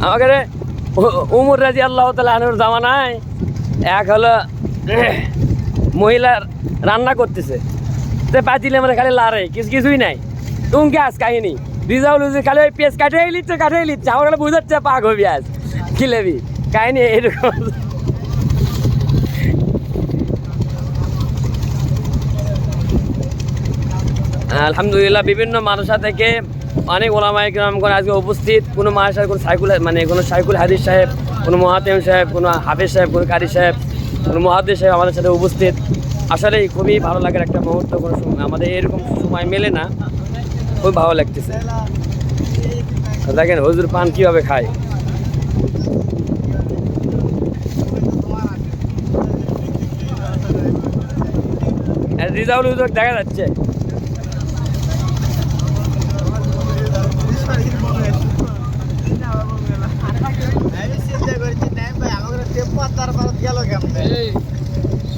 আমাকে উমর রাজি আল্লাহ তাআলা আনহুর জামানায় এক হলো মহিলা রান্না করতেছে, তো পাতিলে আমরা খালি লারে কিছুই নাই, তুমি গ্যাস কাহিনি রিজাউল হুজুর খালি ওই পেঁয়াজ কাটিয়ে লিচ্ছে আমার খালি বুঝাচ্ছে পাক হবি আজ কি লেবি কাহিনি এরকম। আলহামদুলিল্লাহ বিভিন্ন মাদ্রাসা থেকে অনেক ওলামায়ে কেরামগণ আজকে উপস্থিত। কোনো মাদ্রাসার কোনো কোনো শাইখুল হাদিস সাহেব, কোনো মুহাদ্দিস সাহেব, কোনো হাফেজ সাহেব, কোনো কারি সাহেব, কোনো মুহাদ্দিস সাহেব আমাদের সাথে উপস্থিত। আসলেই খুবই ভালো লাগার একটা মুহূর্ত, কোনো সময় আমাদের এরকম সময় মেলে না, খুব ভালো লাগতেছে। দেখেন হুজুর পান কীভাবে খায়। রিজাউল হুজুর দেখা যাচ্ছে। আমি চিন্তা করছি টাইম ভাই আমাদের টেম্পার তারপর গেল কেমন